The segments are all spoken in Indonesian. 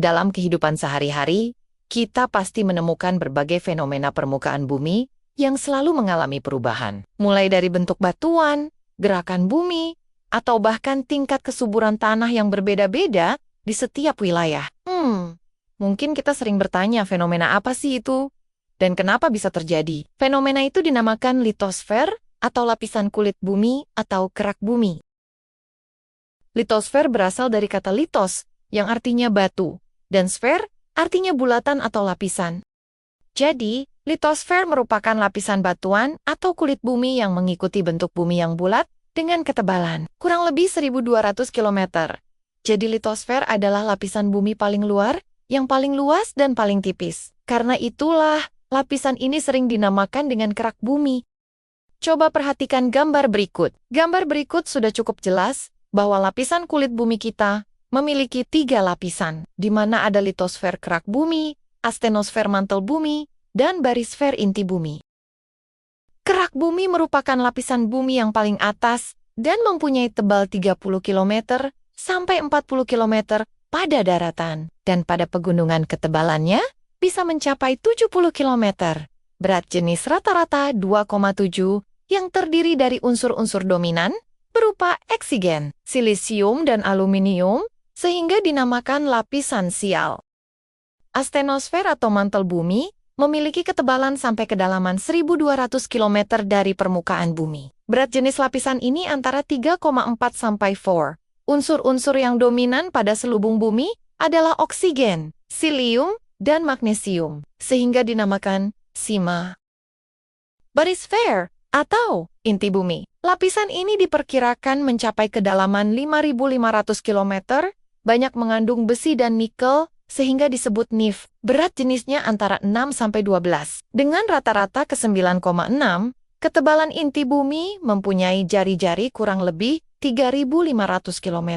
Dalam kehidupan sehari-hari, kita pasti menemukan berbagai fenomena permukaan bumi yang selalu mengalami perubahan. Mulai dari bentuk batuan, gerakan bumi, atau bahkan tingkat kesuburan tanah yang berbeda-beda di setiap wilayah. Mungkin kita sering bertanya fenomena apa sih itu? Dan kenapa bisa terjadi? Fenomena itu dinamakan litosfer atau lapisan kulit bumi atau kerak bumi. Litosfer berasal dari kata litos, yang artinya batu, dan sfer artinya bulatan atau lapisan. Jadi, litosfer merupakan lapisan batuan atau kulit bumi yang mengikuti bentuk bumi yang bulat dengan ketebalan kurang lebih 1.200 km. Jadi litosfer adalah lapisan bumi paling luar, yang paling luas dan paling tipis. Karena itulah, lapisan ini sering dinamakan dengan kerak bumi. Coba perhatikan gambar berikut. Gambar berikut sudah cukup jelas bahwa lapisan kulit bumi kita memiliki 3 lapisan, di mana ada litosfer kerak bumi, astenosfer mantel bumi, dan barisfer inti bumi. Kerak bumi merupakan lapisan bumi yang paling atas dan mempunyai tebal 30 km sampai 40 km pada daratan, dan pada pegunungan ketebalannya bisa mencapai 70 km. Berat jenis rata-rata 2,7 yang terdiri dari unsur-unsur dominan berupa oksigen, silisium, dan aluminium, sehingga dinamakan lapisan sial. Astenosfer atau mantel bumi memiliki ketebalan sampai kedalaman 1.200 km dari permukaan bumi. Berat jenis lapisan ini antara 3,4 sampai 4. Unsur-unsur yang dominan pada selubung bumi adalah oksigen, silium, dan magnesium, sehingga dinamakan sima. Barisfer atau inti bumi. Lapisan ini diperkirakan mencapai kedalaman 5.500 km, banyak mengandung besi dan nikel, sehingga disebut NiF. Berat jenisnya antara 6-12. Dengan rata-rata ke 9,6, ketebalan inti bumi mempunyai jari-jari kurang lebih 3.500 km.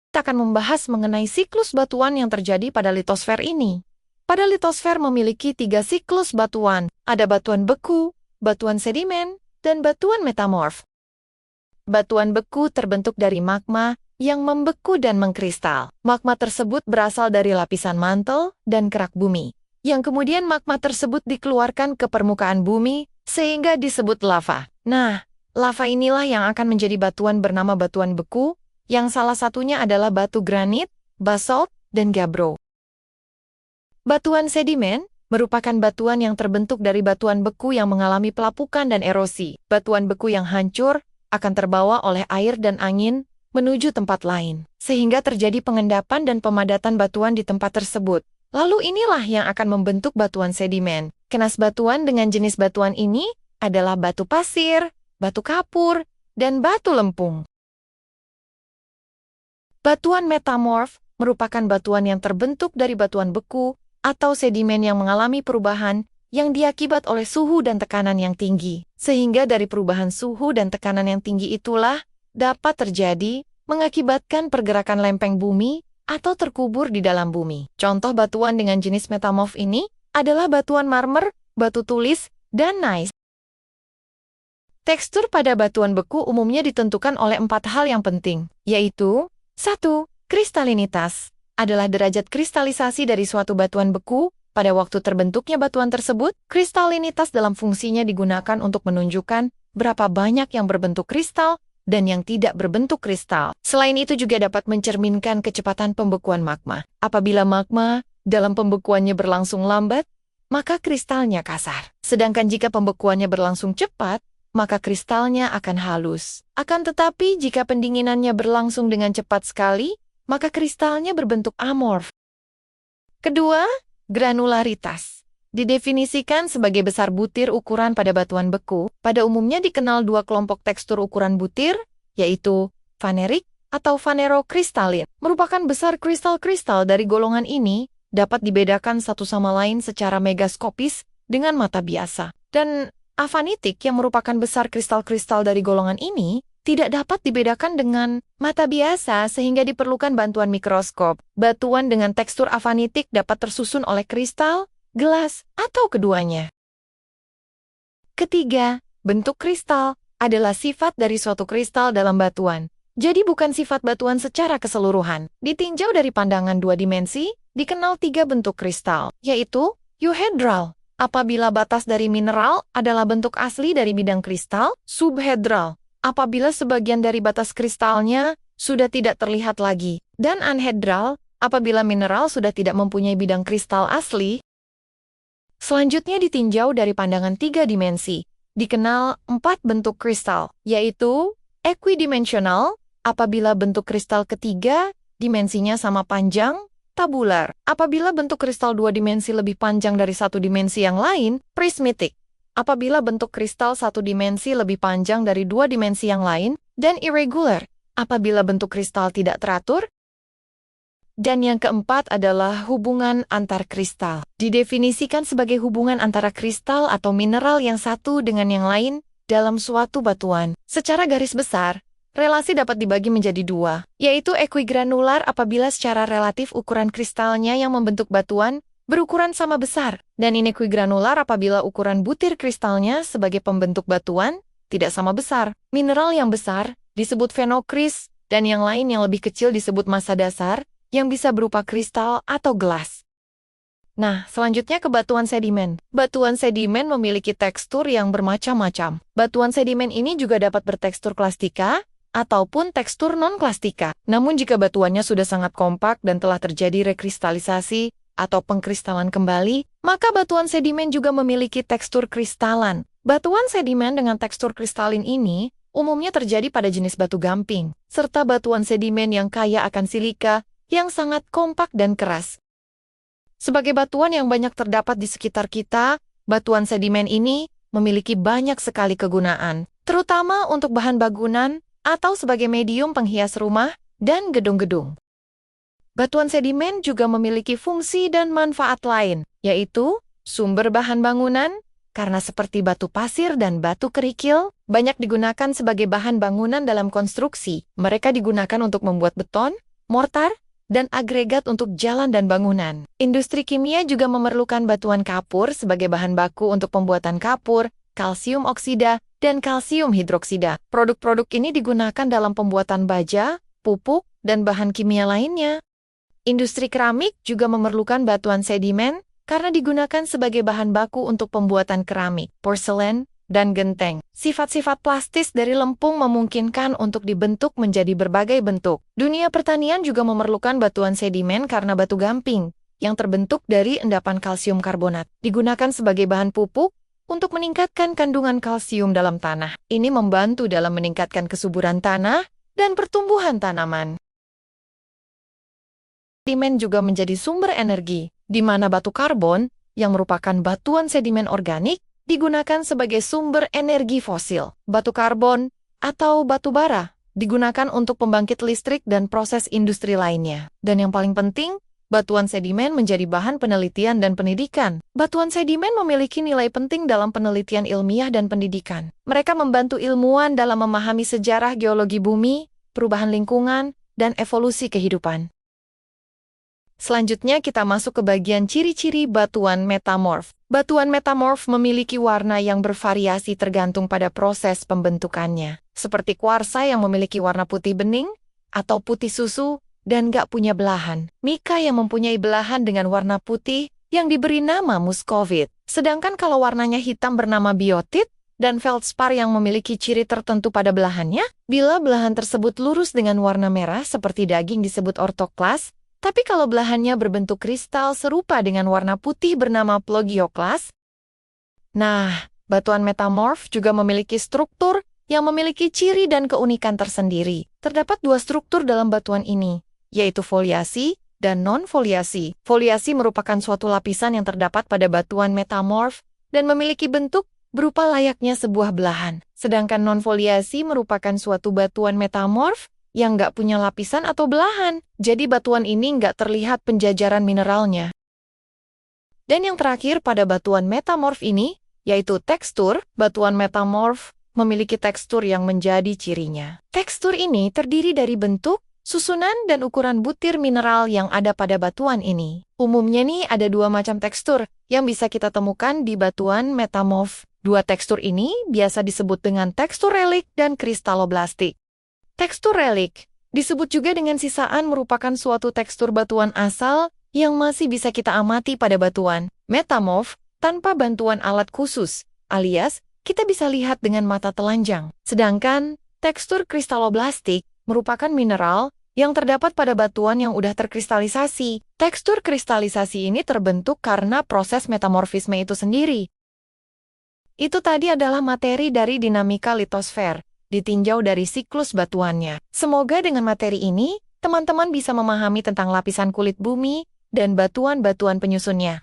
Kita akan membahas mengenai siklus batuan yang terjadi pada litosfer ini. Pada litosfer memiliki 3 siklus batuan. Ada batuan beku, batuan sedimen, dan batuan metamorf. Batuan beku terbentuk dari magma yang membeku dan mengkristal. Magma tersebut berasal dari lapisan mantel dan kerak bumi, yang kemudian magma tersebut dikeluarkan ke permukaan bumi sehingga disebut lava. Nah, lava inilah yang akan menjadi batuan bernama batuan beku, yang salah satunya adalah batu granit, basalt, dan gabbro. Batuan sedimen merupakan batuan yang terbentuk dari batuan beku yang mengalami pelapukan dan erosi. Batuan beku yang hancur akan terbawa oleh air dan angin menuju tempat lain, sehingga terjadi pengendapan dan pemadatan batuan di tempat tersebut. Lalu inilah yang akan membentuk batuan sedimen. Kenas batuan dengan jenis batuan ini adalah batu pasir, batu kapur, dan batu lempung. Batuan metamorf merupakan batuan yang terbentuk dari batuan beku atau sedimen yang mengalami perubahan yang diakibat oleh suhu dan tekanan yang tinggi. Sehingga dari perubahan suhu dan tekanan yang tinggi itulah dapat terjadi mengakibatkan pergerakan lempeng bumi atau terkubur di dalam bumi. Contoh batuan dengan jenis metamorf ini adalah batuan marmer, batu tulis, dan gneiss. Tekstur pada batuan beku umumnya ditentukan oleh 4 hal yang penting, yaitu 1. Kristalinitas adalah derajat kristalisasi dari suatu batuan beku pada waktu terbentuknya batuan tersebut. Kristalinitas dalam fungsinya digunakan untuk menunjukkan berapa banyak yang berbentuk kristal dan yang tidak berbentuk kristal. Selain itu juga dapat mencerminkan kecepatan pembekuan magma. Apabila magma dalam pembekuannya berlangsung lambat, maka kristalnya kasar. Sedangkan jika pembekuannya berlangsung cepat, maka kristalnya akan halus. Akan tetapi jika pendinginannya berlangsung dengan cepat sekali, maka kristalnya berbentuk amorf. Kedua, granularitas. Didefinisikan sebagai besar butir ukuran pada batuan beku. Pada umumnya dikenal 2 kelompok tekstur ukuran butir, yaitu fanerik atau fanerokristalin. Merupakan besar kristal-kristal dari golongan ini dapat dibedakan satu sama lain secara megaskopis dengan mata biasa. Dan afanitik yang merupakan besar kristal-kristal dari golongan ini tidak dapat dibedakan dengan mata biasa sehingga diperlukan bantuan mikroskop. Batuan dengan tekstur afanitik dapat tersusun oleh kristal, gelas, atau keduanya. Ketiga, Bentuk kristal adalah sifat dari suatu kristal dalam batuan. Jadi bukan sifat batuan secara keseluruhan. Ditinjau dari pandangan dua dimensi, dikenal tiga bentuk kristal, yaitu euhedral, apabila batas dari mineral adalah bentuk asli dari bidang kristal; subhedral, apabila sebagian dari batas kristalnya sudah tidak terlihat lagi; dan anhedral, apabila mineral sudah tidak mempunyai bidang kristal asli. Selanjutnya ditinjau dari pandangan tiga dimensi, dikenal empat bentuk kristal, yaitu equidimensional, apabila bentuk kristal ketiga dimensinya sama panjang; tabular, apabila bentuk kristal dua dimensi lebih panjang dari satu dimensi yang lain; prismatic, apabila bentuk kristal satu dimensi lebih panjang dari dua dimensi yang lain; dan irregular, apabila bentuk kristal tidak teratur. Dan yang keempat adalah hubungan antar kristal. Didefinisikan sebagai hubungan antara kristal atau mineral yang satu dengan yang lain dalam suatu batuan. Secara garis besar, relasi dapat dibagi menjadi dua, yaitu equigranular apabila secara relatif ukuran kristalnya yang membentuk batuan berukuran sama besar, dan inequigranular apabila ukuran butir kristalnya sebagai pembentuk batuan tidak sama besar. Mineral yang besar disebut fenokris, dan yang lain yang lebih kecil disebut massa dasar, yang bisa berupa kristal atau gelas. Nah, selanjutnya ke batuan sedimen. Batuan sedimen memiliki tekstur yang bermacam-macam. Batuan sedimen ini juga dapat bertekstur klastika ataupun tekstur non-klastika. Namun jika batuannya sudah sangat kompak dan telah terjadi rekristalisasi atau pengkristalan kembali, maka batuan sedimen juga memiliki tekstur kristalan. Batuan sedimen dengan tekstur kristalin ini umumnya terjadi pada jenis batu gamping, serta batuan sedimen yang kaya akan silika yang sangat kompak dan keras. Sebagai batuan yang banyak terdapat di sekitar kita, batuan sedimen ini memiliki banyak sekali kegunaan, terutama untuk bahan bangunan atau sebagai medium penghias rumah dan gedung-gedung. Batuan sedimen juga memiliki fungsi dan manfaat lain, yaitu sumber bahan bangunan, karena seperti batu pasir dan batu kerikil, banyak digunakan sebagai bahan bangunan dalam konstruksi. Mereka digunakan untuk membuat beton, mortar, dan agregat untuk jalan dan bangunan. Industri kimia juga memerlukan batuan kapur sebagai bahan baku untuk pembuatan kapur, kalsium oksida, dan kalsium hidroksida. Produk-produk ini digunakan dalam pembuatan baja, pupuk, dan bahan kimia lainnya. Industri keramik juga memerlukan batuan sedimen karena digunakan sebagai bahan baku untuk pembuatan keramik, porselen, dan genteng. Sifat-sifat plastis dari lempung memungkinkan untuk dibentuk menjadi berbagai bentuk. Dunia pertanian juga memerlukan batuan sedimen karena batu gamping, yang terbentuk dari endapan kalsium karbonat, digunakan sebagai bahan pupuk untuk meningkatkan kandungan kalsium dalam tanah. Ini membantu dalam meningkatkan kesuburan tanah dan pertumbuhan tanaman. Sedimen juga menjadi sumber energi, di mana batu karbon, yang merupakan batuan sedimen organik, digunakan sebagai sumber energi fosil. Batu karbon atau batu bara digunakan untuk pembangkit listrik dan proses industri lainnya. Dan yang paling penting, batuan sedimen menjadi bahan penelitian dan pendidikan. Batuan sedimen memiliki nilai penting dalam penelitian ilmiah dan pendidikan. Mereka membantu ilmuwan dalam memahami sejarah geologi bumi, perubahan lingkungan, dan evolusi kehidupan. Selanjutnya kita masuk ke bagian ciri-ciri batuan metamorf. Batuan metamorf memiliki warna yang bervariasi tergantung pada proses pembentukannya. Seperti kuarsa yang memiliki warna putih bening, atau putih susu, dan gak punya belahan. Mika yang mempunyai belahan dengan warna putih, yang diberi nama muskovit. Sedangkan kalau warnanya hitam bernama biotit, dan feldspar yang memiliki ciri tertentu pada belahannya, bila belahan tersebut lurus dengan warna merah seperti daging disebut ortoklas, tapi kalau belahannya berbentuk kristal serupa dengan warna putih bernama plagioklas. Nah, batuan metamorf juga memiliki struktur yang memiliki ciri dan keunikan tersendiri. Terdapat dua struktur dalam batuan ini, yaitu foliasi dan non-foliasi. Foliasi merupakan suatu lapisan yang terdapat pada batuan metamorf dan memiliki bentuk berupa layaknya sebuah belahan. Sedangkan non-foliasi merupakan suatu batuan metamorf yang nggak punya lapisan atau belahan. Jadi batuan ini nggak terlihat penjajaran mineralnya. Dan yang terakhir pada batuan metamorf ini, yaitu tekstur. Batuan metamorf memiliki tekstur yang menjadi cirinya. Tekstur ini terdiri dari bentuk, susunan, dan ukuran butir mineral yang ada pada batuan ini. Umumnya nih ada dua macam tekstur yang bisa kita temukan di batuan metamorf, Dua tekstur ini biasa disebut dengan tekstur relik dan kristaloblastik. Tekstur relik disebut juga dengan sisaan merupakan suatu tekstur batuan asal yang masih bisa kita amati pada batuan metamorf tanpa bantuan alat khusus, alias kita bisa lihat dengan mata telanjang. Sedangkan tekstur kristaloblastik merupakan mineral yang terdapat pada batuan yang udah terkristalisasi. Tekstur kristalisasi ini terbentuk karena proses metamorfisme itu sendiri. Itu tadi adalah materi dari dinamika litosfer, ditinjau dari siklus batuannya. Semoga dengan materi ini, teman-teman bisa memahami tentang lapisan kulit bumi dan batuan-batuan penyusunnya.